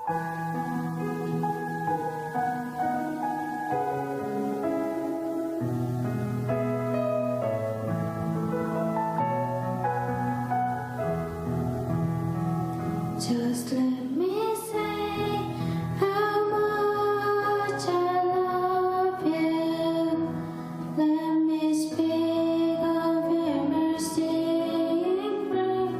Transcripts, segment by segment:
Just let me say how much I love you. Let me speak of your mercy and grace.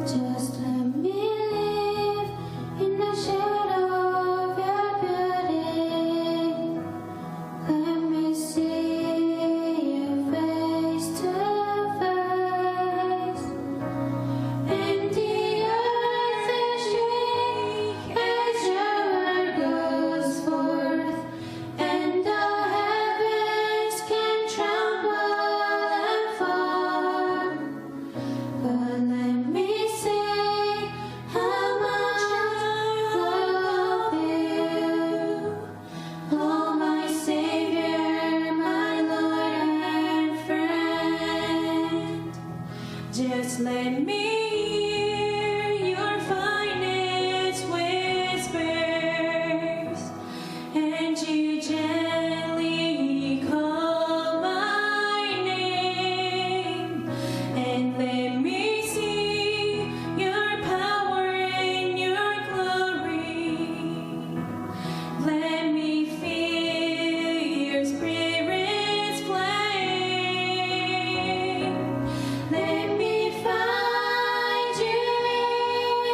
Just let me live in the shadow of your beauty. Let me see you face to face. And the earth is shake as your word goes forth, and the heavens can tremble and fall. But let me say how much I love you, oh my Savior, my Lord and friend. Just let me hear your finest whispers, and you gently call my name, and let me see your power and your glory. Let me feel your spirit's flame. Let me find you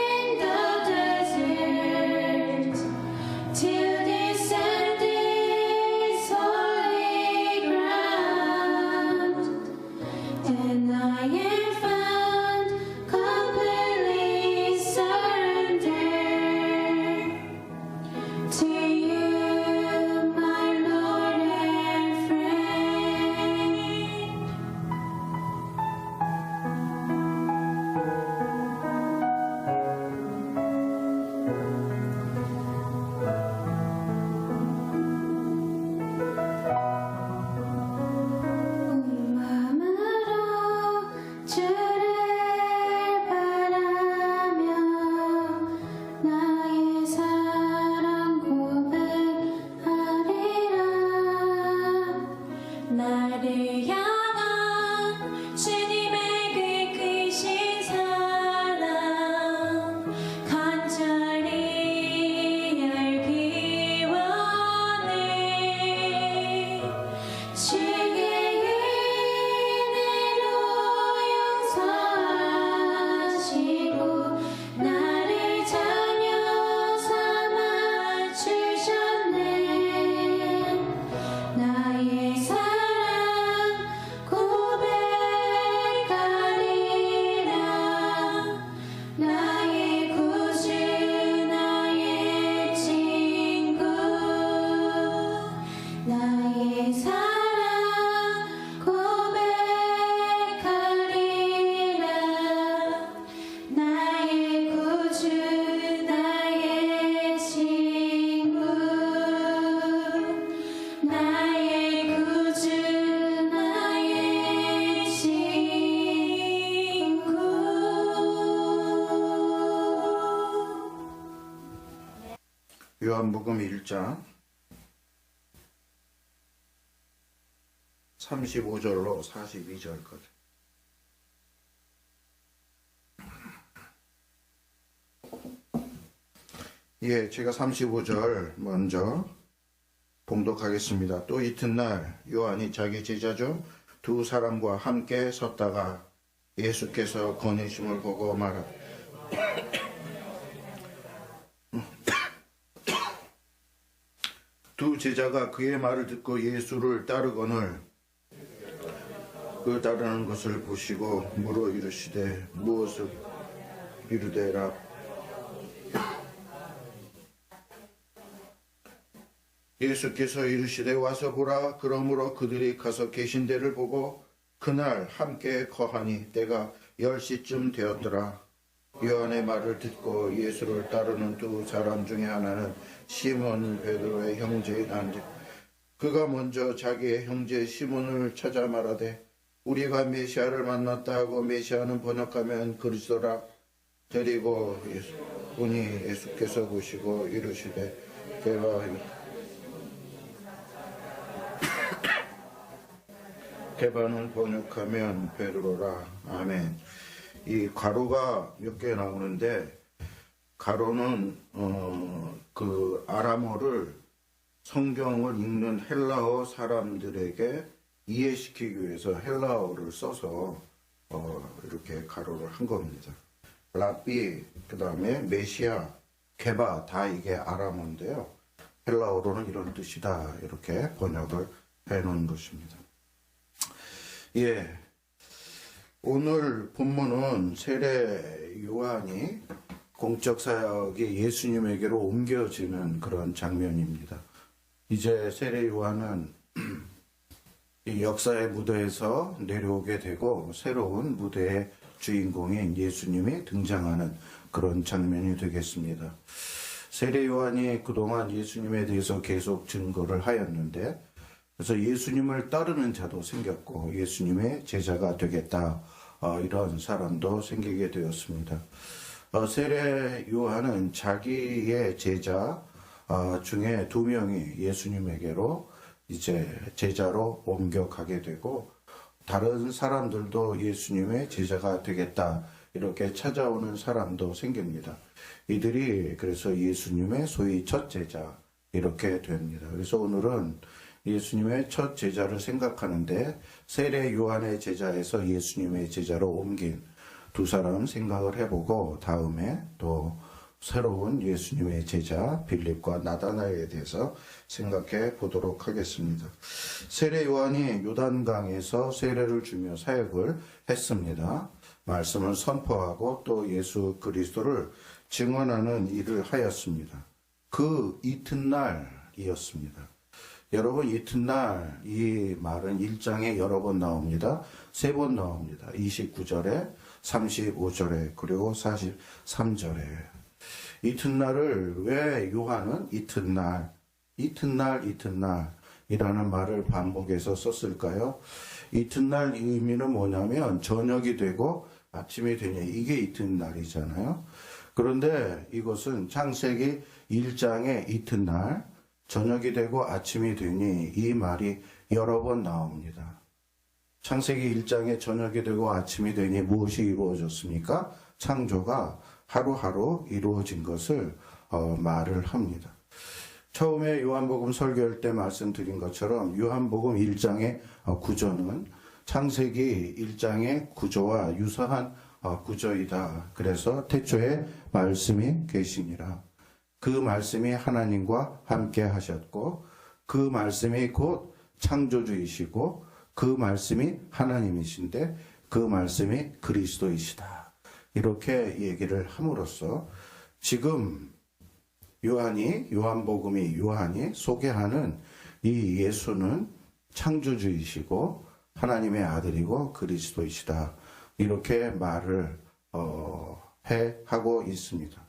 in the desert, till descend this holy ground, and I am found completely surrendered to you, my Lord and friend. 온 마음으로 주를 바라며 나의 사랑 고백하리라. 나를 향한 주님의 그 크신 사랑 간절히 알기 원해. 주의 은혜로 용서하시고 나를 자녀 삼아 주셨네. 나의 사랑 고백하리라. 나의 구주 나의 친구. 나의 사랑 고백하리라. 나의 구주 나의 친구. 나의 구주 나의 친구. 요한복음 1장 35절로 42절까지. 예, 제가 35절 먼저 봉독하겠습니다. 또 이튿날 요한이 자기 제자 중 두 사람과 함께 섰다가 예수께서 거니심을 보고 말하되 두 제자가 그의 말을 듣고 예수를 따르거늘 그 따르는 것을 보시고 물어 이르시되 무엇을 이르되라. 예수께서 이르시되 와서 보라. 그러므로 그들이 가서 계신 데를 보고 그날 함께 거하니 때가 10시쯤 되었더라. 요한의 말을 듣고 예수를 따르는 두 사람 중에 하나는 시몬 베드로의 형제이다. 그가 먼저 자기의 형제 시몬을 찾아 말하되 우리가 메시아를 만났다 하고, 메시아는 번역하면 그리스도라. 드리고 보니 예수께서 보시고 이르시되 개바는 번역하면 베드로라. 아멘. 이 가로가 몇 개 나오는데 가로는 그 아람어를 성경을 읽는 헬라어 사람들에게 이해시키기 위해서 헬라어를 써서 이렇게 가로를 한 겁니다. 라비, 그 다음에 메시아, 게바 다 이게 아람어인데요. 헬라어로는 이런 뜻이다 이렇게 번역을 해놓은 것입니다. 예, 오늘 본문은 세례 요한이 공적 사역이 예수님에게로 옮겨지는 그런 장면입니다. 이제 세례 요한은 이 역사의 무대에서 내려오게 되고 새로운 무대의 주인공인 예수님이 등장하는 그런 장면이 되겠습니다. 세례 요한이 그동안 예수님에 대해서 계속 증거를 하였는데 그래서 예수님을 따르는 자도 생겼고 예수님의 제자가 되겠다 이런 사람도 생기게 되었습니다. 세례 요한은 자기의 제자 중에 2명이 예수님에게로 이제 제자로 옮겨가게 되고 다른 사람들도 예수님의 제자가 되겠다 이렇게 찾아오는 사람도 생깁니다. 이들이 그래서 예수님의 소위 첫 제자 이렇게 됩니다. 그래서 오늘은 예수님의 첫 제자를 생각하는데 세례 요한의 제자에서 예수님의 제자로 옮긴 2사람 생각을 해보고 다음에 또 새로운 예수님의 제자 빌립과 나다나엘에 대해서 생각해 보도록 하겠습니다. 세례 요한이 요단강에서 세례를 주며 사역을 했습니다. 말씀을 선포하고 또 예수 그리스도를 증언하는 일을 하였습니다. 그 이튿날이었습니다. 여러분 이튿날 이 말은 1장에 여러 번 나옵니다. 3번 나옵니다. 29절에 35절에 그리고 43절에 이튿날을 왜 요한은 이튿날이라는 말을 반복해서 썼을까요? 이튿날 의미는 뭐냐면 저녁이 되고 아침이 되냐 이게 이튿날이잖아요. 그런데 이것은 창세기 1장의 이튿날 저녁이 되고 아침이 되니 이 말이 여러 번 나옵니다. 창세기 1장에 저녁이 되고 아침이 되니 무엇이 이루어졌습니까? 창조가 하루하루 이루어진 것을 말을 합니다. 처음에 요한복음 설교할 때 말씀드린 것처럼 요한복음 1장의 구조는 창세기 1장의 구조와 유사한 구조이다. 그래서 태초에 말씀이 계시니라. 그 말씀이 하나님과 함께 하셨고 그 말씀이 곧 창조주이시고 그 말씀이 하나님이신데 그 말씀이 그리스도이시다. 이렇게 얘기를 함으로써 지금 요한복음이 요한이 소개하는 이 예수는 창조주이시고 하나님의 아들이고 그리스도이시다. 이렇게 말을 하고 있습니다.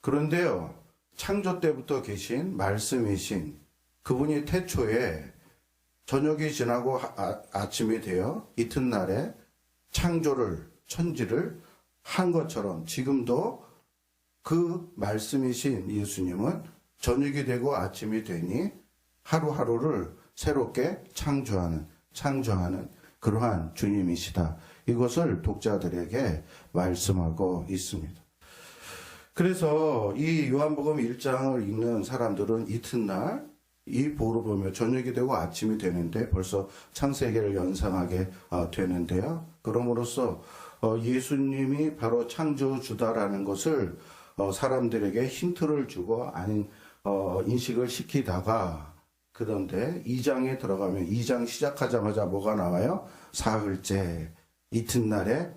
그런데요, 창조 때부터 계신 말씀이신 그분이 태초에 저녁이 지나고 아침이 되어 이튿날에 천지를 한 것처럼 지금도 그 말씀이신 예수님은 저녁이 되고 아침이 되니 하루하루를 새롭게 창조하는 그러한 주님이시다. 이것을 독자들에게 말씀하고 있습니다. 그래서 이 요한복음 1장을 읽는 사람들은 이튿날 이 보를 보며 저녁이 되고 아침이 되는데 벌써 창세기를 연상하게 되는데요. 그럼으로써 예수님이 바로 창조주다라는 것을 사람들에게 힌트를 주고 인식을 시키다가 그런데 2장에 들어가면 2장 시작하자마자 뭐가 나와요? 사흘째 이튿날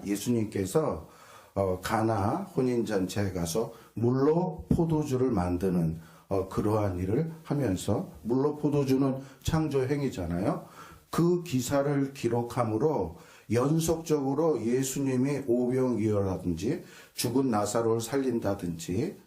예수님께서 가나 혼인잔치에 가서 물로 포도주를 만드는 그러한 일을 하면서 물로 포도주는 창조행위잖아요. 그 기사를 기록함으로 연속적으로 예수님이 오병이어라든지 죽은 나사로를 살린다든지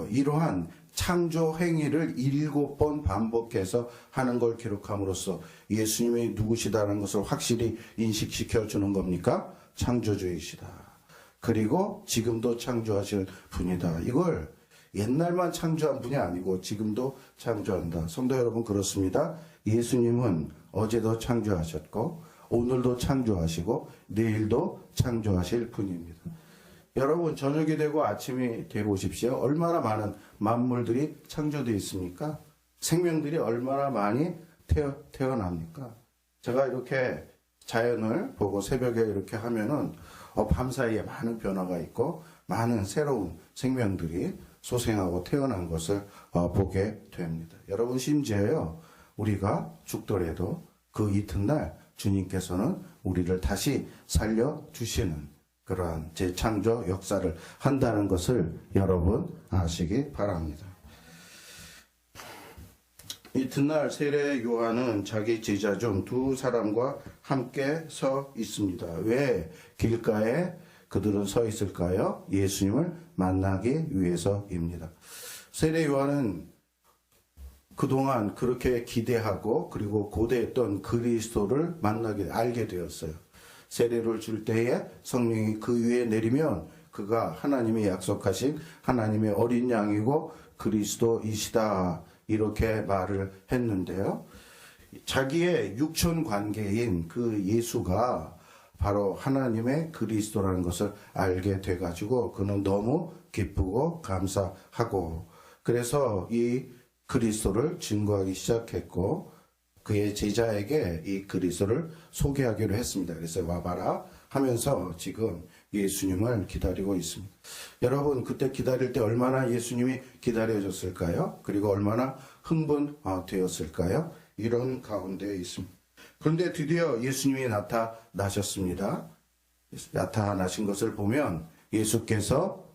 이러한 창조 행위를 7번 반복해서 하는 걸 기록함으로써 예수님이 누구시다는 것을 확실히 인식시켜 주는 겁니까? 창조주이시다. 그리고 지금도 창조하실 분이다. 이걸 옛날만 창조한 분이 아니고 지금도 창조한다. 성도 여러분, 그렇습니다. 예수님은 어제도 창조하셨고 오늘도 창조하시고 내일도 창조하실 분입니다. 여러분, 저녁이 되고 아침이 되고 오십시오. 얼마나 많은 만물들이 창조되어 있습니까? 생명들이 얼마나 많이 태어납니까? 제가 이렇게 자연을 보고 새벽에 이렇게 하면은 밤사이에 많은 변화가 있고 많은 새로운 생명들이 소생하고 태어난 것을 보게 됩니다. 여러분, 심지어요, 우리가 죽더라도 그 이튿날 주님께서는 우리를 다시 살려주시는 그러한 재창조 역사를 한다는 것을 여러분 아시기 바랍니다. 이튿날 세례 요한은 자기 제자 중 두 사람과 함께 서 있습니다. 왜 길가에 그들은 서 있을까요? 예수님을 만나기 위해서입니다. 세례 요한은 그동안 그렇게 기대하고 그리고 고대했던 그리스도를 알게 되었어요. 세례를 줄 때에 성령이 그 위에 내리면 그가 하나님이 약속하신 하나님의 어린 양이고 그리스도이시다, 이렇게 말을 했는데요. 자기의 육천 관계인 그 예수가 바로 하나님의 그리스도라는 것을 알게 돼가지고 그는 너무 기쁘고 감사하고, 그래서 이 그리스도를 증거하기 시작했고 그의 제자에게 이 그리스도를 소개하기로 했습니다. 그래서 와봐라 하면서 지금 예수님을 기다리고 있습니다. 여러분, 그때 기다릴 때 얼마나 예수님이 기다려졌을까요? 그리고 얼마나 흥분되었을까요? 이런 가운데 있습니다. 그런데 드디어 예수님이 나타나셨습니다. 나타나신 것을 보면 예수께서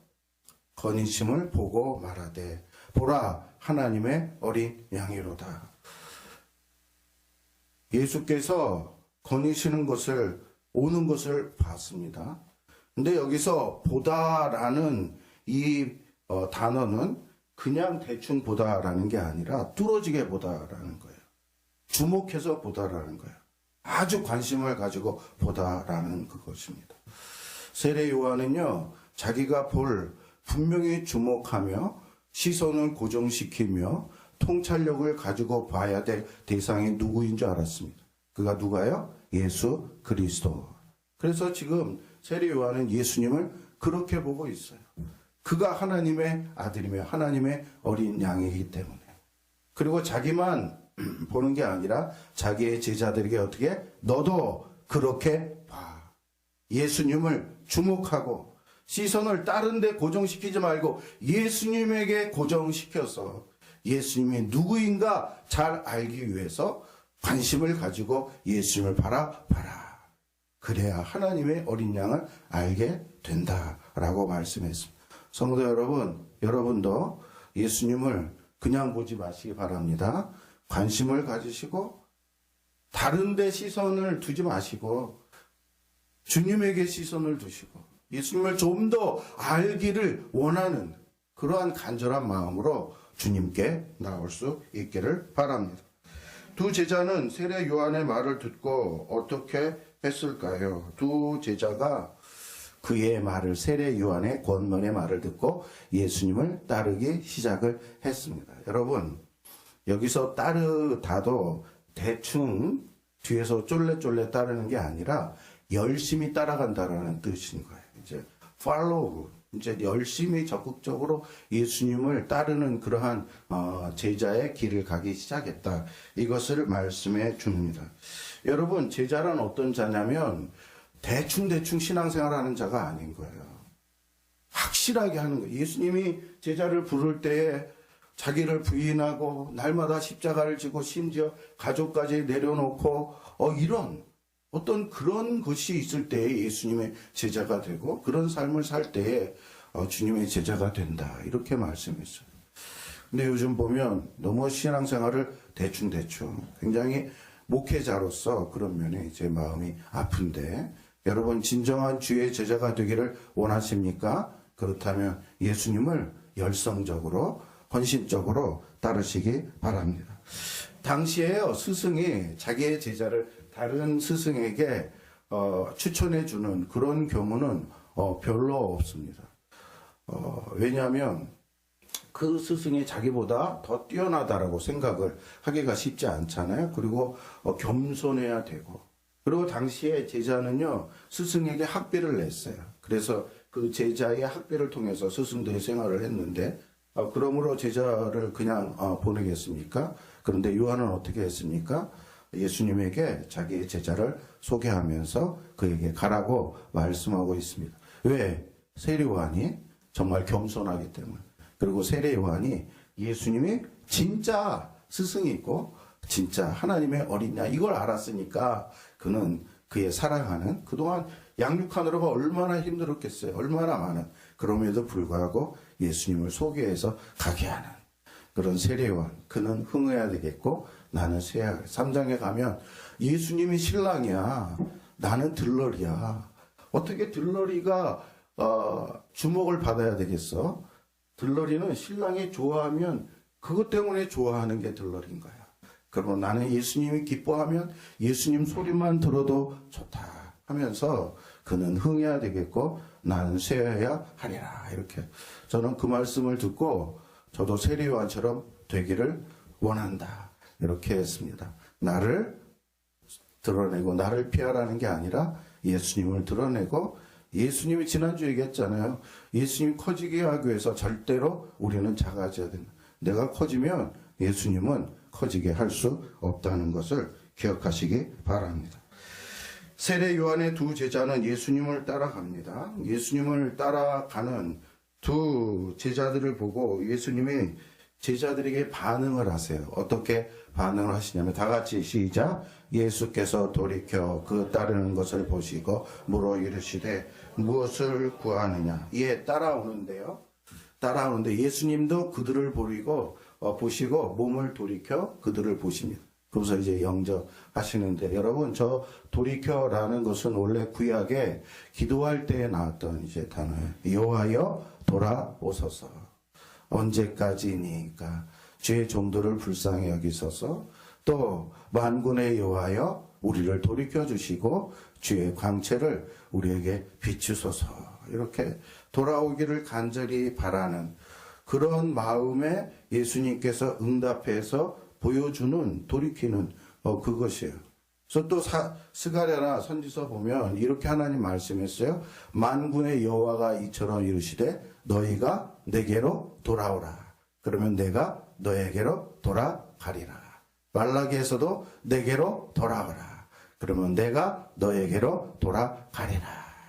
거니심을 보고 말하되 보라, 하나님의 어린 양이로다. 예수께서 거니시는 것을, 오는 것을 봤습니다. 근데 여기서 보다라는 이 단어는 그냥 대충 보다라는 게 아니라 뚫어지게 보다라는 거예요. 주목해서 보다라는 거예요. 아주 관심을 가지고 보다라는 그것입니다. 세례 요한은요, 자기가 분명히 주목하며 시선을 고정시키며 통찰력을 가지고 봐야 될 대상이 누구인 줄 알았습니다. 그가 누가요? 예수 그리스도. 그래서 지금 세례 요한은 예수님을 그렇게 보고 있어요. 그가 하나님의 아들이며 하나님의 어린 양이기 때문에. 그리고 자기만 보는 게 아니라 자기의 제자들에게 어떻게? 너도 그렇게 봐. 예수님을 주목하고 시선을 다른 데 고정시키지 말고 예수님에게 고정시켜서 예수님이 누구인가 잘 알기 위해서 관심을 가지고 예수님을 바라봐라. 그래야 하나님의 어린 양을 알게 된다라고 말씀했습니다. 성도 여러분, 여러분도 예수님을 그냥 보지 마시기 바랍니다. 관심을 가지시고 다른 데 시선을 두지 마시고 주님에게 시선을 두시고 예수님을 좀 더 알기를 원하는 그러한 간절한 마음으로 주님께 나올 수 있기를 바랍니다. 두 제자는 세례 요한의 말을 듣고 어떻게 했을까요? 두 제자가 그의 말을, 세례 요한의 권면의 말을 듣고 예수님을 따르기 시작을 했습니다. 여러분, 여기서 따르다도 대충 뒤에서 쫄래쫄래 따르는 게 아니라 열심히 따라간다라는 뜻인 거예요. 이제 follow, 이제 열심히 적극적으로 예수님을 따르는 그러한 제자의 길을 가기 시작했다. 이것을 말씀해 줍니다. 여러분, 제자란 어떤 자냐면 대충 신앙생활하는 자가 아닌 거예요. 확실하게 하는 거예요. 예수님이 제자를 부를 때에 자기를 부인하고 날마다 십자가를 지고 심지어 가족까지 내려놓고 이런 어떤 그런 것이 있을 때에 예수님의 제자가 되고 그런 삶을 살 때에 주님의 제자가 된다. 이렇게 말씀했어요. 근데 요즘 보면 너무 신앙생활을 대충 굉장히 목회자로서 그런 면에 제 마음이 아픈데, 여러분 진정한 주의 제자가 되기를 원하십니까? 그렇다면 예수님을 열성적으로 헌신적으로 따르시기 바랍니다. 당시에요, 스승이 자기의 제자를 다른 스승에게 추천해 주는 그런 경우는 별로 없습니다. 왜냐하면 그 스승이 자기보다 더 뛰어나다라고 생각을 하기가 쉽지 않잖아요. 그리고 겸손해야 되고, 그리고 당시에 제자는요 스승에게 학비를 냈어요. 그래서 그 제자의 학비를 통해서 스승들이 생활을 했는데, 그러므로 제자를 그냥 보내겠습니까? 그런데 요한은 어떻게 했습니까? 예수님에게 자기의 제자를 소개하면서 그에게 가라고 말씀하고 있습니다. 왜? 세례 요한이 정말 겸손하기 때문에. 그리고 세례 요한이 예수님이 진짜 스승이고 진짜 하나님의 어린 양 이걸 알았으니까 그는 그의 사랑하는, 그동안 양육하느라고 얼마나 힘들었겠어요. 얼마나 많은. 그럼에도 불구하고 예수님을 소개해서 가게 하는 그런 세례 요한. 그는 흥해야 되겠고 나는 쇠야. 3장에 가면 예수님이 신랑이야. 나는 들러리야. 어떻게 들러리가 주목을 받아야 되겠어? 들러리는 신랑이 좋아하면 그것 때문에 좋아하는 게 들러리인 거야. 그러면 나는 예수님이 기뻐하면 예수님 소리만 들어도 좋다 하면서 그는 흥해야 되겠고 나는 쇠야 하리라. 이렇게 저는 그 말씀을 듣고 저도 세례 요한처럼 되기를 원한다. 이렇게 했습니다. 나를 드러내고 나를 피하라는 게 아니라 예수님을 드러내고, 예수님이 지난주에 얘기했잖아요. 예수님이 커지게 하기 위해서 절대로 우리는 작아져야 된다. 내가 커지면 예수님은 커지게 할 수 없다는 것을 기억하시기 바랍니다. 세례 요한의 두 제자는 예수님을 따라갑니다. 예수님을 따라가는 두 제자들을 보고 예수님이 제자들에게 반응을 하세요. 어떻게 반응을 하시냐면 다 같이 시작. 예수께서 돌이켜 그 따르는 것을 보시고 물어 이르시되 무엇을 구하느냐. 예, 따라오는데요. 따라오는데 예수님도 그들을 보시고 몸을 돌이켜 그들을 보십니다. 그래서 이제 영접하시는데, 여러분 저 돌이켜라는 것은 원래 구약에 기도할 때 나왔던 이제 단어예요. 여호와여 돌아오소서. 언제까지니까 주의 종들을 불쌍히 여기소서. 또 만군의 여호와여 우리를 돌이켜 주시고 주의 광채를 우리에게 비추소서. 이렇게 돌아오기를 간절히 바라는 그런 마음에 예수님께서 응답해서 보여주는, 돌이키는 그것이에요. 그래서 또 스가랴나 선지서 보면 이렇게 하나님 말씀했어요. 만군의 여호와가 이처럼 이르시되 너희가 내게로 돌아오라. 그러면 내가 너에게로 돌아가리라. 말라기에서도 내게로 돌아오라. 그러면 내가 너에게로 돌아가리라.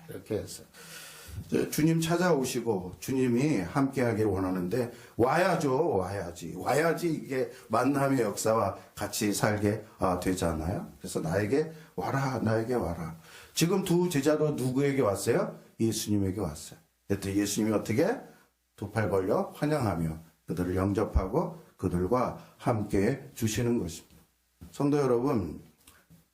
이렇게 했어요. 주님 찾아오시고 주님이 함께하기를 원하는데 와야지 이게 만남의 역사와 같이 살게 되잖아요. 그래서 나에게 와라. 지금 두 제자도 누구에게 왔어요? 예수님에게 왔어요. 그랬더니 예수님이 어떻게? 두 팔 벌려 환영하며 그들을 영접하고 그들과 함께 주시는 것입니다. 성도 여러분,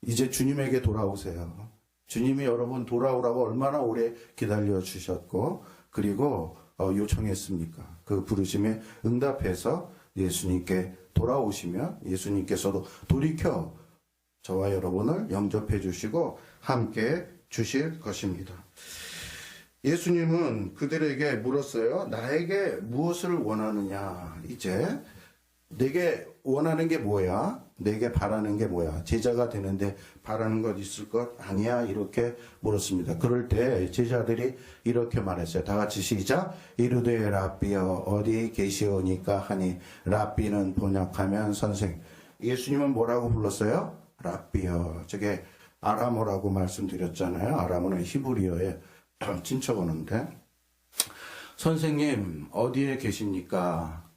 이제 주님에게 돌아오세요. 주님이 여러분 돌아오라고 얼마나 오래 기다려 주셨고, 그리고 요청했습니까? 그 부르심에 응답해서 예수님께 돌아오시면 예수님께서도 돌이켜 저와 여러분을 영접해 주시고 함께 주실 것입니다. 예수님은 그들에게 물었어요. 나에게 무엇을 원하느냐? 이제 내게 원하는 게 뭐야? 내게 바라는 게 뭐야? 제자가 되는데 바라는 것 있을 것 아니야? 이렇게 물었습니다. 그럴 때 제자들이 이렇게 말했어요. 다 같이 시작. 이르되 랍비여 어디 계시오니까 하니, 랍비는 번역하면 선생. 예수님은 뭐라고 불렀어요? 랍비여. 저게 아람어라고 말씀드렸잖아요. 아람어는 히브리어의 친척 언어인데, 선생님 어디에 계십니까?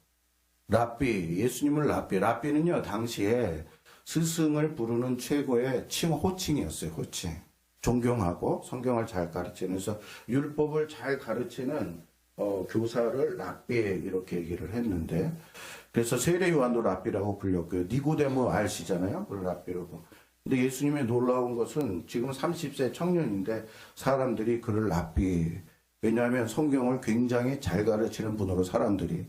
랍비, 예수님을 랍비는요 당시에 스승을 부르는 최고의 호칭이었어요. 호칭. 존경하고 성경을 잘 가르치는, 그래서 율법을 잘 가르치는 교사를 랍비 이렇게 얘기를 했는데, 그래서 세례 요한도 랍비라고 불렸고요. 니고데모 아시잖아요. 그걸 랍비라고. 근데 예수님의 놀라운 것은 지금 30세 청년인데 사람들이 그를 랍비, 왜냐하면 성경을 굉장히 잘 가르치는 분으로 사람들이,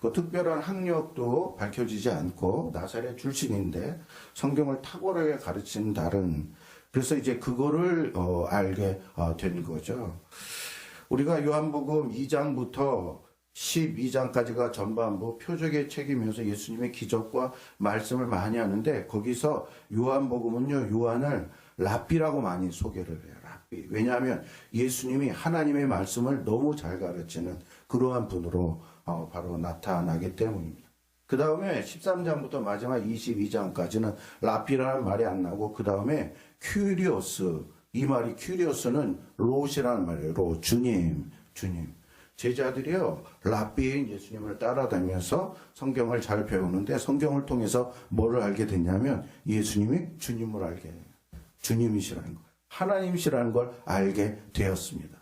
그 특별한 학력도 밝혀지지 않고 나사렛 출신인데 성경을 탁월하게 가르치는 다른, 그래서 이제 그거를 알게 된 거죠. 우리가 요한복음 2장부터 12장까지가 전반부 표적의 책이면서 예수님의 기적과 말씀을 많이 하는데 거기서 요한복음은요, 요한을 랍비라고 많이 소개를 해요. 랍비. 왜냐하면 예수님이 하나님의 말씀을 너무 잘 가르치는 그러한 분으로 바로 나타나기 때문입니다. 그 다음에 13장부터 마지막 22장까지는 랍비라는 말이 안 나오고 그 다음에 큐리오스, 이 말이 큐리오스는 롯이라는 말이에요. 롯, 주님. 제자들이요, 랍비인 예수님을 따라다니면서 성경을 잘 배우는데 성경을 통해서 뭐를 알게 됐냐면 예수님이 주님을 알게 해요. 주님이시라는 거, 하나님이시라는 걸 알게 되었습니다.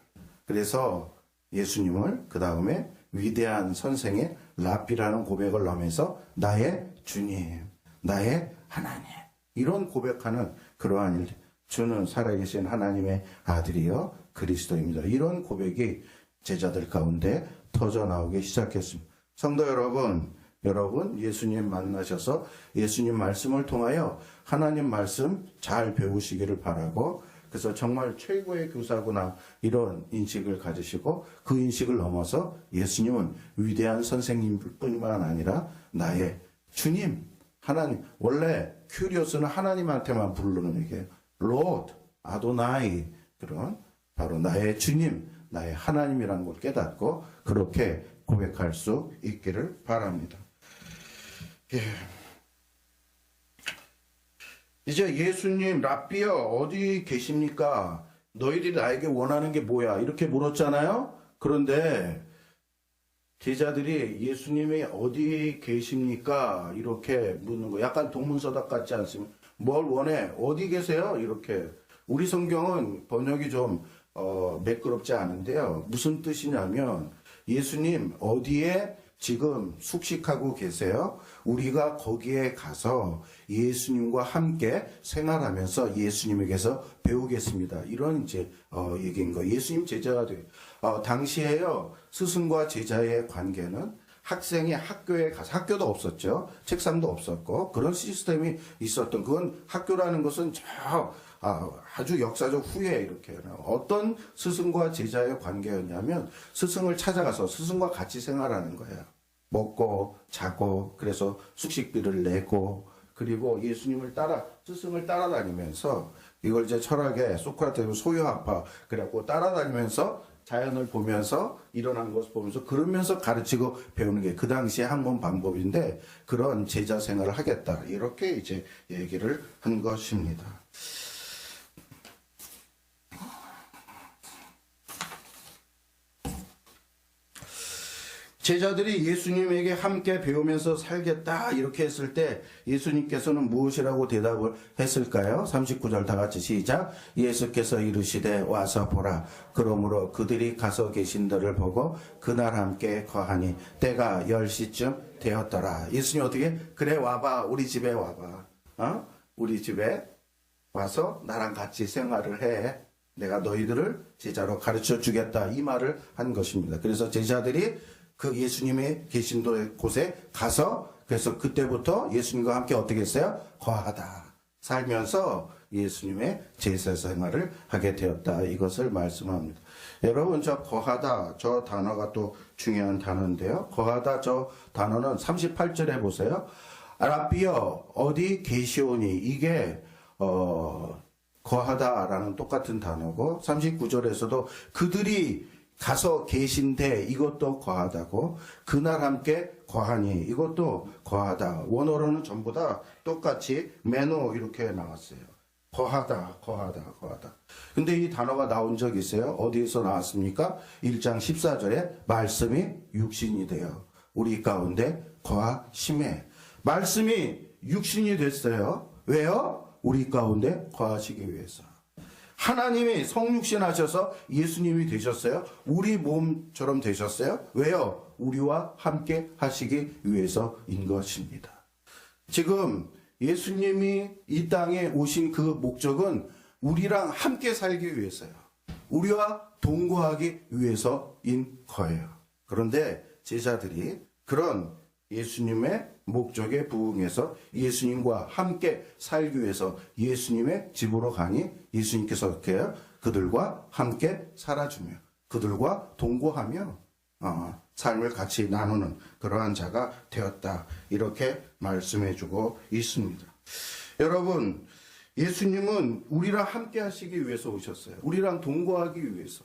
그래서 예수님을 그 다음에 위대한 선생의 랍비라는 고백을 넘어서 나의 주님, 나의 하나님, 이런 고백하는 그러한 일, 주는 살아계신 하나님의 아들이요 그리스도입니다. 이런 고백이 제자들 가운데 터져 나오기 시작했습니다. 성도 여러분 예수님 만나셔서 예수님 말씀을 통하여 하나님 말씀 잘 배우시기를 바라고, 그래서 정말 최고의 교사구나 이런 인식을 가지시고 그 인식을 넘어서 예수님은 위대한 선생님뿐만 아니라 나의 주님, 하나님. 원래 큐리오스는 하나님한테만 부르는 얘기예요. 롯, 아도나이, 그런 바로 나의 주님, 나의 하나님이라는 걸 깨닫고 그렇게 고백할 수 있기를 바랍니다. 예. 이제 예수님, 랍비여 어디 계십니까? 너희들이 나에게 원하는 게 뭐야? 이렇게 물었잖아요. 그런데 제자들이 예수님이 어디 계십니까? 이렇게 묻는 거 약간 동문서답 같지 않습니까? 뭘 원해? 어디 계세요? 이렇게. 우리 성경은 번역이 좀 매끄럽지 않은데요. 무슨 뜻이냐면 예수님 어디에 지금 숙식하고 계세요? 우리가 거기에 가서 예수님과 함께 생활하면서 예수님에게서 배우겠습니다. 이런 이제 얘기인 거예요. 예수님 제자가 돼요. 당시에요, 스승과 제자의 관계는 학생이 학교에 가서, 학교도 없었죠. 책상도 없었고 그런 시스템이 있었던, 그건 학교라는 것은 아주 역사적 후에 이렇게 어떤 스승과 제자의 관계였냐면 스승을 찾아가서 스승과 같이 생활하는 거예요. 먹고 자고, 그래서 숙식비를 내고, 그리고 예수님을 스승을 따라다니면서, 이걸 이제 철학의 소크라테스 소유학파 그래갖고 따라다니면서 자연을 보면서 일어난 것을 보면서 그러면서 가르치고 배우는 게 그 당시에 학문 방법인데, 그런 제자 생활을 하겠다 이렇게 이제 얘기를 한 것입니다. 제자들이 예수님에게 함께 배우면서 살겠다 이렇게 했을 때 예수님께서는 무엇이라고 대답을 했을까요? 39절 다 같이 시작. 예수께서 이르시되 와서 보라. 그러므로 그들이 가서 계신 데를 보고 그날 함께 거하니 때가 10시쯤 되었더라. 예수님 어떻게? 그래 와봐. 우리 집에 와봐. 우리 집에 와서 나랑 같이 생활을 해. 내가 너희들을 제자로 가르쳐 주겠다. 이 말을 한 것입니다. 그래서 제자들이 그 예수님의 계신 곳에 가서, 그래서 그때부터 예수님과 함께 어떻게 했어요? 거하다. 살면서 예수님의 제사 생활을 하게 되었다. 이것을 말씀합니다. 여러분, 저 거하다, 저 단어가 또 중요한 단어인데요. 거하다, 저 단어는 38절에 보세요. 랍비여 어디 계시오니, 이게 거하다라는 똑같은 단어고, 39절에서도 그들이 가서 계신데 이것도 거하다고, 그날 함께 거하니 이것도 거하다. 원어로는 전부 다 똑같이 매노 이렇게 나왔어요. 거하다. 근데 이 단어가 나온 적 있어요? 어디에서 나왔습니까? 1장 14절에 말씀이 육신이 되어 우리 가운데 거하심에. 말씀이 육신이 됐어요. 왜요? 우리 가운데 거하시기 위해서. 하나님이 성육신 하셔서 예수님이 되셨어요. 우리 몸처럼 되셨어요. 왜요? 우리와 함께 하시기 위해서인 것입니다. 지금 예수님이 이 땅에 오신 그 목적은 우리랑 함께 살기 위해서요. 우리와 동거하기 위해서인 거예요. 그런데 제자들이 그런 예수님의 목적에 부응해서 예수님과 함께 살기 위해서 예수님의 집으로 가니 예수님께서 어떻게 해요? 그들과 함께 살아주며 그들과 동거하며 삶을 같이 나누는 그러한 자가 되었다. 이렇게 말씀해주고 있습니다. 여러분, 예수님은 우리랑 함께 하시기 위해서 오셨어요. 우리랑 동거하기 위해서.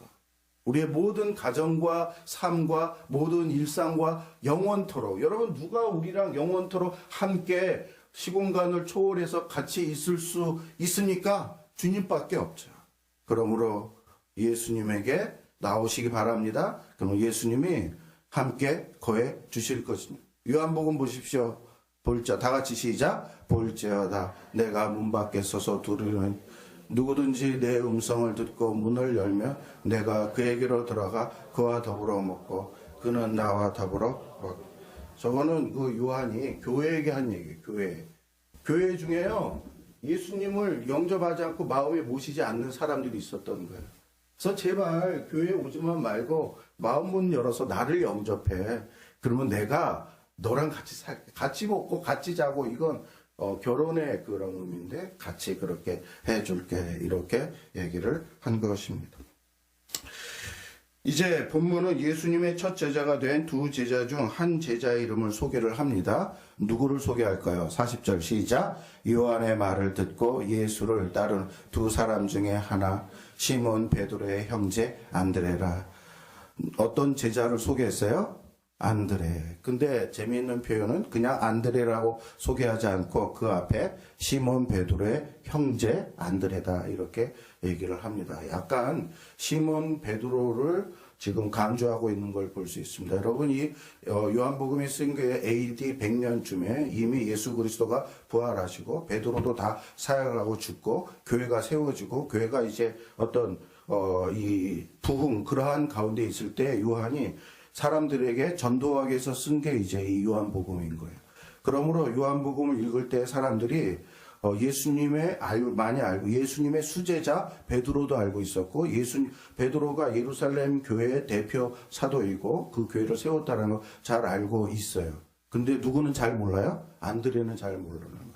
우리의 모든 가정과 삶과 모든 일상과 영원토록, 여러분 누가 우리랑 영원토록 함께 시공간을 초월해서 같이 있을 수 있습니까? 주님밖에 없죠. 그러므로 예수님에게 나오시기 바랍니다. 그럼 예수님이 함께 거해 주실 것입니다. 요한복음 보십시오. 볼자, 다 같이 시작. 볼지어다 내가 문 밖에 서서 두드리는 누구든지 내 음성을 듣고 문을 열면 내가 그에게로 들어가 그와 더불어 먹고 그는 나와 더불어 먹고. 저거는 그 요한이 교회에게 한 얘기예요. 교회 중에요, 예수님을 영접하지 않고 마음에 모시지 않는 사람들이 있었던 거예요. 그래서 제발 교회에 오지만 말고 마음문 열어서 나를 영접해. 그러면 내가 너랑 같이 같이 먹고 같이 자고, 이건 결혼의 그런 의미인데 같이 그렇게 해줄게. 이렇게 얘기를 한 것입니다. 이제 본문은 예수님의 첫 제자가 된 두 제자 중 한 제자의 이름을 소개를 합니다. 누구를 소개할까요? 40절 시작. 요한의 말을 듣고 예수를 따른 두 사람 중에 하나, 시몬 베드로의 형제 안드레라. 어떤 제자를 소개했어요? 안드레. 근데 재미있는 표현은 그냥 안드레라고 소개하지 않고 그 앞에 시몬 베드로의 형제 안드레다 이렇게 얘기를 합니다. 약간 시몬 베드로를 지금 강조하고 있는 걸 볼 수 있습니다. 여러분, 이 요한복음이 쓴 게 AD 100년쯤에 이미 예수 그리스도가 부활하시고 베드로도 다 사역하고 죽고 교회가 세워지고 교회가 이제 어떤 이 부흥 그러한 가운데 있을 때 요한이 사람들에게 전도하기 위해서 쓴 게 이제 이 요한복음인 거예요. 그러므로 요한복음을 읽을 때 사람들이 예수님의 많이 알고, 예수님의 수제자 베드로도 알고 있었고, 베드로가 예루살렘 교회의 대표 사도이고 그 교회를 세웠다는 걸 잘 알고 있어요. 근데 누구는 잘 몰라요? 안드레는 잘 모르는 거예요.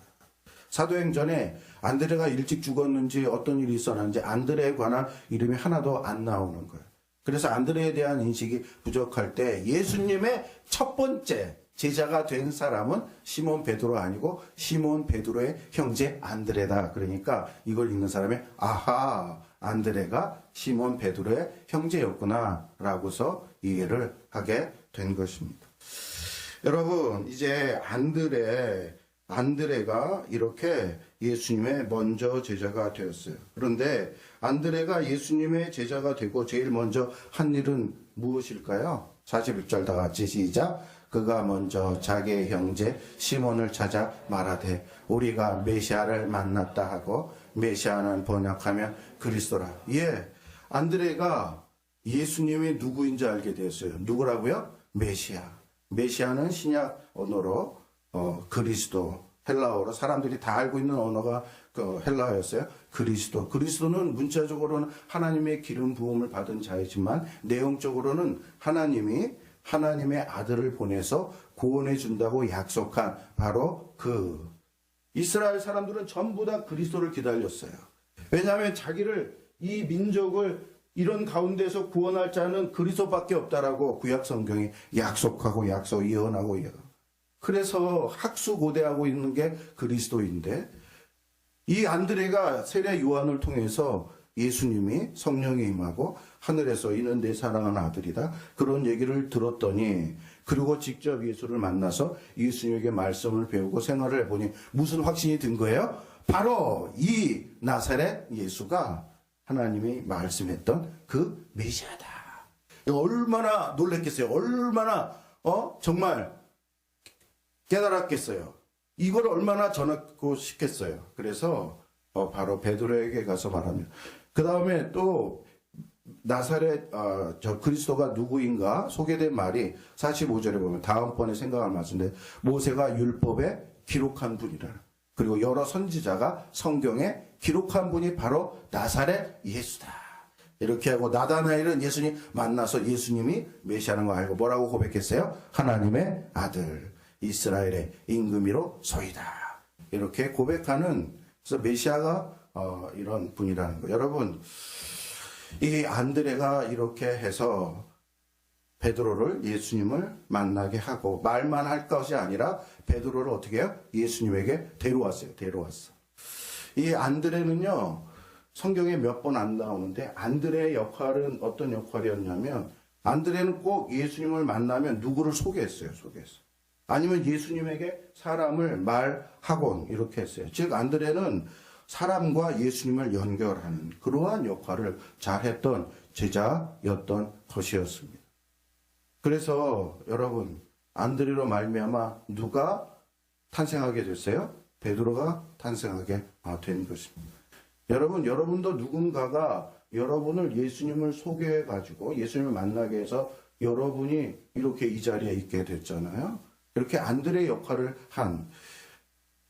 사도행전에 안드레가 일찍 죽었는지 어떤 일이 있었는지 안드레에 관한 이름이 하나도 안 나오는 거예요. 그래서 안드레에 대한 인식이 부족할 때 예수님의 첫 번째 제자가 된 사람은 시몬 베드로 아니고 시몬 베드로의 형제 안드레다. 그러니까 이걸 읽는 사람이 아하, 안드레가 시몬 베드로의 형제였구나 라고서 이해를 하게 된 것입니다. 여러분, 이제 안드레가 이렇게 예수님의 먼저 제자가 되었어요. 그런데 안드레가 예수님의 제자가 되고 제일 먼저 한 일은 무엇일까요? 41절 다 같이 시작. 그가 먼저 자기의 형제 시몬을 찾아 말하되 우리가 메시아를 만났다 하고, 메시아는 번역하면 그리스도라. 예, 안드레가 예수님이 누구인지 알게 되었어요. 누구라고요? 메시아. 메시아는 신약 언어로 그리스도, 헬라어로 사람들이 다 알고 있는 언어가 그 헬라어였어요. 그리스도. 그리스도는 문자적으로는 하나님의 기름 부음을 받은 자이지만 내용적으로는 하나님의 아들을 보내서 구원해 준다고 약속한 바로 그 이스라엘 사람들은 전부 다 그리스도를 기다렸어요. 왜냐하면 자기를, 이 민족을 이런 가운데서 구원할 자는 그리스도밖에 없다라고 구약 성경이 약속하고 예언하고. 그래서 학수고대하고 있는 게 그리스도인데, 이 안드레가 세례 요한을 통해서 예수님이 성령이 임하고 하늘에서 이는 내 사랑하는 아들이다 그런 얘기를 들었더니, 그리고 직접 예수를 만나서 예수님에게 말씀을 배우고 생활을 해보니 무슨 확신이 든 거예요? 바로 이 나사렛 예수가 하나님이 말씀했던 그 메시아다. 얼마나 놀랬겠어요. 얼마나 정말 깨달았겠어요. 이걸 얼마나 전하고 싶겠어요. 그래서 바로 베드로에게 가서 말합니다. 그 다음에 또 나사렛 저 그리스도가 누구인가 소개된 말이 45절에 보면 다음번에 생각할 말씀인데, 모세가 율법에 기록한 분이라. 그리고 여러 선지자가 성경에 기록한 분이 바로 나사렛 예수다. 이렇게 하고 나다나엘은 예수님 만나서 예수님이 메시아라는 거 알고 뭐라고 고백했어요? 하나님의 아들, 이스라엘의 임금이로 소이다. 이렇게 고백하는, 그래서 메시아가 이런 분이라는 거. 여러분, 이 안드레가 이렇게 해서 베드로를 예수님을 만나게 하고 말만 할 것이 아니라 베드로를 어떻게 해요? 예수님에게 데려왔어요. 이 안드레는요, 성경에 몇 번 안 나오는데 안드레의 역할은 어떤 역할이었냐면 안드레는 꼭 예수님을 만나면 누구를 소개했어요. 아니면 예수님에게 사람을 말하곤 이렇게 했어요. 즉 안드레는 사람과 예수님을 연결하는 그러한 역할을 잘했던 제자였던 것이었습니다. 그래서 여러분 안드레로 말미암아 누가 탄생하게 됐어요? 베드로가 탄생하게 된 것입니다. 여러분도 누군가가 여러분을 예수님을 소개해가지고 예수님을 만나게 해서 여러분이 이렇게 이 자리에 있게 됐잖아요. 이렇게 안드레의 역할을 한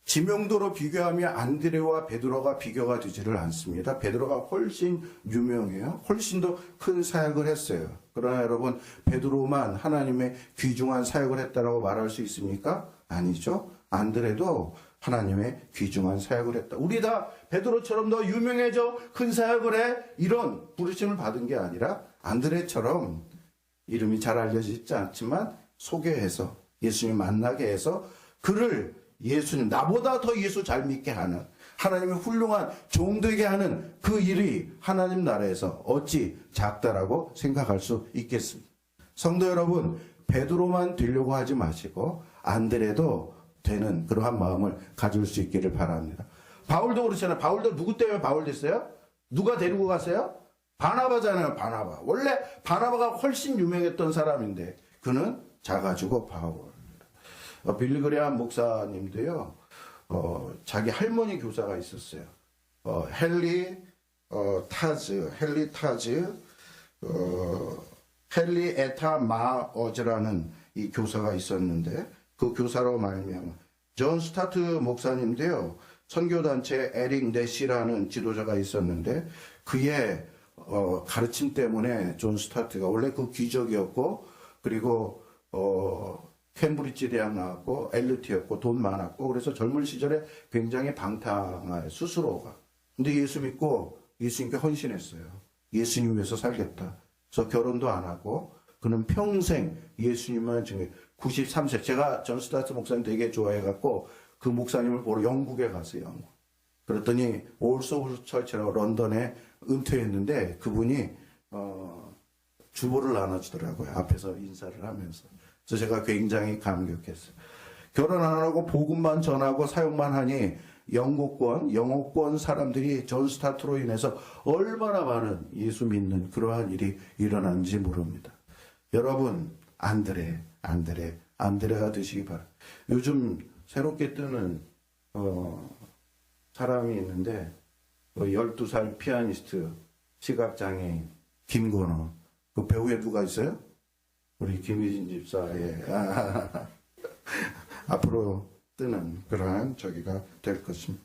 지명도로 비교하면 안드레와 베드로가 비교가 되지를 않습니다. 베드로가 훨씬 유명해요. 훨씬 더 큰 사역을 했어요. 그러나 여러분 베드로만 하나님의 귀중한 사역을 했다라고 말할 수 있습니까? 아니죠. 안드레도 하나님의 귀중한 사역을 했다. 우리 다 베드로처럼 더 유명해져 큰 사역을 해 이런 부르심을 받은 게 아니라 안드레처럼 이름이 잘 알려지지 않지만 소개해서 예수님 만나게 해서 그를 예수님 나보다 더 예수 잘 믿게 하는 하나님의 훌륭한 종되게 하는 그 일이 하나님 나라에서 어찌 작다라고 생각할 수 있겠습니다. 성도 여러분, 베드로만 되려고 하지 마시고 안드레도 되는 그러한 마음을 가질 수 있기를 바랍니다. 바울도 그렇잖아요. 바울도 누구 때문에 바울 됐어요? 누가 데리고 갔어요? 바나바잖아요. 바나바. 원래 바나바가 훨씬 유명했던 사람인데 그는 작아지고 바울. 빌리 그레함 목사님도요. 자기 할머니 교사가 있었어요. 헨리 에타 마어즈라는 이 교사가 있었는데 그 교사로 말미암아 존 스타트 목사님도요. 선교단체 에릭 내시라는 지도자가 있었는데 그의 가르침 때문에 존 스타트가 원래 그 귀족이었고 그리고 캠브리지 대학 나왔고 엘리트였고 돈 많았고 그래서 젊은 시절에 굉장히 방탕한 스스로가 근데 예수 믿고 예수님께 헌신했어요. 예수님 위해서 살겠다. 그래서 결혼도 안 하고 그는 평생 예수님만 지금 93세 제가 존 스타트 목사님 되게 좋아해갖고 그 목사님을 보러 영국에 갔어요. 영국. 그랬더니 올 소울 처치라고 런던에 은퇴했는데 그분이 주보를 나눠주더라고요. 앞에서 인사를 하면서. 그래서 제가 굉장히 감격했어요. 결혼 안 하고 복음만 전하고 사역만 하니 영어권 사람들이 존 스타트로 인해서 얼마나 많은 예수 믿는 그러한 일이 일어난지 모릅니다. 여러분 안드레가 되시기 바랍니다. 요즘 새롭게 뜨는 사람이 있는데 12살 피아니스트 시각장애인 김건호 그 배우에 누가 있어요? 우리 김희진 집사의 앞으로 뜨는 그러한 저기가 될 것입니다.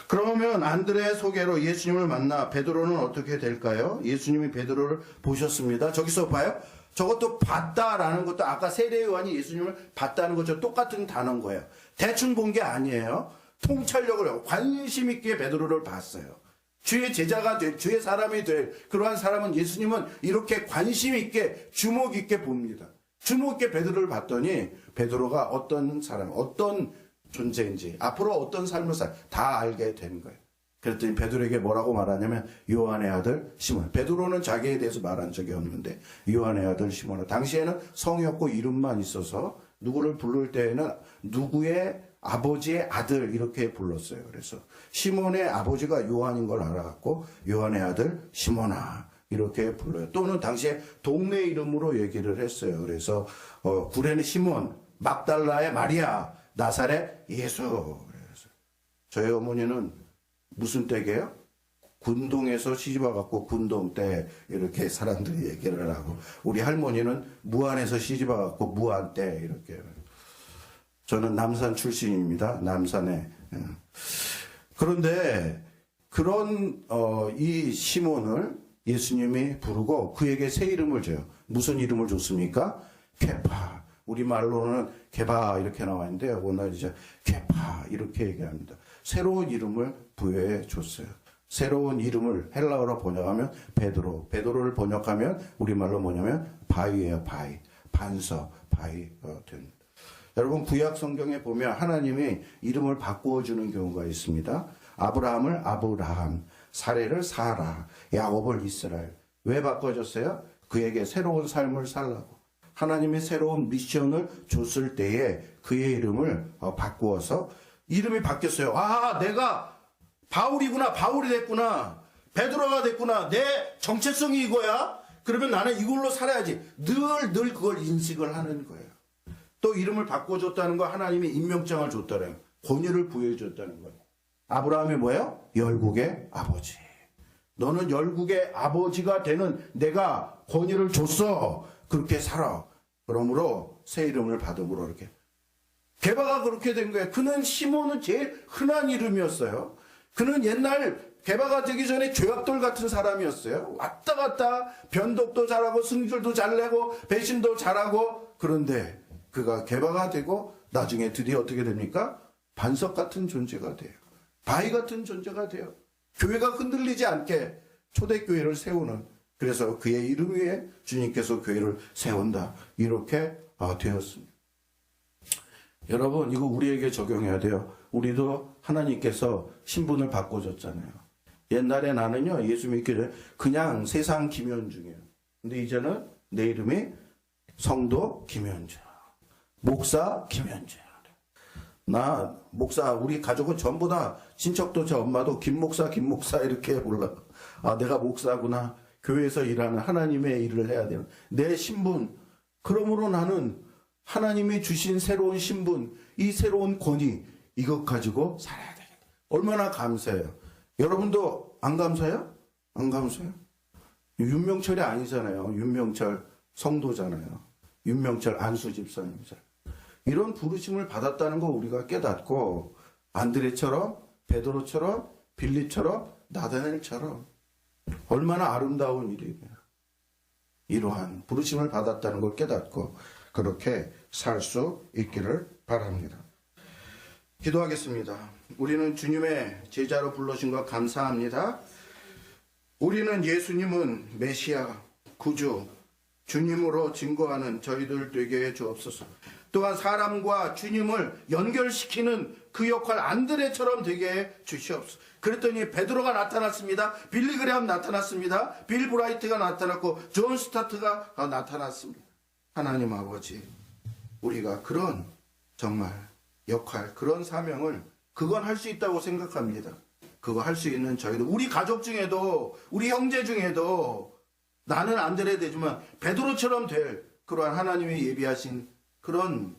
그러면 안드레의 소개로 예수님을 만나 베드로는 어떻게 될까요? 예수님이 베드로를 보셨습니다. 저기서 봐요. 저것도 봤다라는 것도 아까 세례요한이 예수님을 봤다는 것처럼 똑같은 단어인 거예요. 대충 본 게 아니에요. 통찰력을 관심 있게 베드로를 봤어요. 주의 제자가 될, 주의 사람이 될 그러한 사람은 예수님은 이렇게 관심 있게 주목 있게 봅니다. 주목 있게 베드로를 봤더니 베드로가 어떤 사람, 어떤 존재인지 앞으로 어떤 삶을 다 알게 된 거예요. 그랬더니 베드로에게 뭐라고 말하냐면 요한의 아들 시몬. 베드로는 자기에 대해서 말한 적이 없는데 요한의 아들 시몬. 당시에는 성이 없고 이름만 있어서 누구를 부를 때에는 누구의 아버지의 아들 이렇게 불렀어요. 그래서 시몬의 아버지가 요한인 걸 알아갖고 요한의 아들 시몬아 이렇게 불러요. 또는 당시에 동네 이름으로 얘기를 했어요. 그래서 구레네 시몬, 막달라의 마리아, 나사렛 예수. 그래서 저희 어머니는 무슨 댁이에요? 군동에서 시집와갖고 군동 때 이렇게 사람들이 얘기를 하고 우리 할머니는 무안에서 시집와갖고 무안 때 이렇게. 저는 남산 출신입니다. 남산에. 그런데 그런 이 시몬을 예수님이 부르고 그에게 새 이름을 줘요. 무슨 이름을 줬습니까? 케파. 우리말로는 개바 이렇게 나와 있는데 오늘 이제 케파 이렇게 얘기합니다. 새로운 이름을 부여해 줬어요. 새로운 이름을 헬라어로 번역하면 베드로, 베드로를 번역하면 우리말로 뭐냐면 바위예요. 바위, 반석, 바위가 됩니다. 여러분 구약 성경에 보면 하나님이 이름을 바꾸어 주는 경우가 있습니다. 아브라함을 아브라함, 사레를 사라, 야곱을 이스라엘. 왜 바꿔줬어요? 그에게 새로운 삶을 살라고. 하나님이 새로운 미션을 줬을 때에 그의 이름을 바꾸어서 이름이 바뀌었어요. 아, 내가 바울이구나, 바울이 됐구나, 베드로가 됐구나, 내 정체성이 이거야? 그러면 나는 이걸로 살아야지. 늘 그걸 인식을 하는 거예요. 또 이름을 바꿔줬다는 거 하나님이 임명장을 줬다는 거예요. 권위를 부여해줬다는 거예요. 아브라함이 뭐예요? 열국의 아버지. 너는 열국의 아버지가 되는 내가 권위를 줬어. 그렇게 살아. 그러므로 새 이름을 받음으로 이렇게. 게바가 그렇게 된 거예요. 그는 시몬은 제일 흔한 이름이었어요. 그는 옛날 게바가 되기 전에 죄악돌 같은 사람이었어요. 왔다 갔다 변덕도 잘하고 승질도 잘 내고 배신도 잘하고. 그런데 그가 게바가 되고 나중에 드디어 어떻게 됩니까? 반석 같은 존재가 돼요. 바위 같은 존재가 돼요. 교회가 흔들리지 않게 초대교회를 세우는, 그래서 그의 이름 위에 주님께서 교회를 세운다. 이렇게 되었습니다. 여러분 이거 우리에게 적용해야 돼요. 우리도 하나님께서 신분을 바꿔줬잖아요. 옛날에 나는요 예수 믿기 전에 그냥 세상 김현중이에요. 근데 이제는 내 이름이 성도 김현중, 목사 김현중. 나 목사, 우리 가족은 전부 다 친척도 저 엄마도 김 목사 이렇게 불러. 아, 내가 목사구나. 교회에서 일하는 하나님의 일을 해야 되는 내 신분. 그러므로 나는 하나님이 주신 새로운 신분, 이 새로운 권위, 이것 가지고 살아야 되겠다. 얼마나 감사해요. 여러분도 안 감사해요? 안 감사해요? 윤명철이 아니잖아요. 윤명철 성도잖아요. 윤명철 안수 집사님이잖아요. 이런 부르심을 받았다는 거 우리가 깨닫고 안드레처럼, 베드로처럼, 빌립처럼, 나다넬처럼 얼마나 아름다운 일이에요. 이러한 부르심을 받았다는 걸 깨닫고 그렇게 살 수 있기를 바랍니다. 기도하겠습니다. 우리는 주님의 제자로 불러신 것 감사합니다. 우리는 예수님은 메시아, 구주, 주님으로 증거하는 저희들 되게 해 주옵소서. 또한 사람과 주님을 연결시키는 그 역할 안드레처럼 되게 해 주시옵소서. 그랬더니 베드로가 나타났습니다. 빌리그레함 나타났습니다. 빌 브라이트가 나타났고 존 스타트가 나타났습니다. 하나님 아버지, 우리가 그런 정말 역할, 그런 사명을 그건 할 수 있다고 생각합니다. 그거 할 수 있는 저희들, 우리 가족 중에도, 우리 형제 중에도 나는 안드레 되지만 베드로처럼 될 그러한 하나님이 예비하신 그런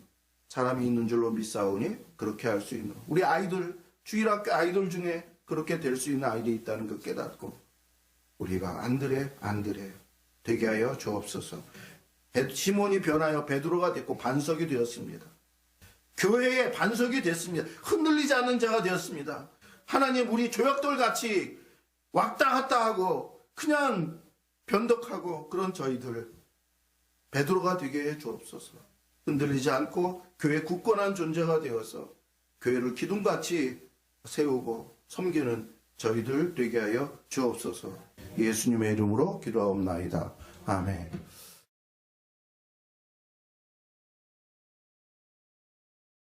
사람이 있는 줄로 믿사오니 그렇게 할 수 있는, 우리 아이들, 주일학교 아이들 중에 그렇게 될 수 있는 아이들이 있다는 걸 깨닫고 우리가 안드레 되게 하여 주옵소서. 시몬이 변하여 베드로가 됐고 반석이 되었습니다. 교회의 반석이 됐습니다. 흔들리지 않는 자가 되었습니다. 하나님, 우리 조약돌 같이 왔다 갔다 하고 그냥 변덕하고 그런 저희들 베드로가 되게 해 주옵소서. 흔들리지 않고 교회 굳건한 존재가 되어서 교회를 기둥같이 세우고 섬기는 저희들 되게 하여 주옵소서. 예수님의 이름으로 기도하옵나이다. 아멘.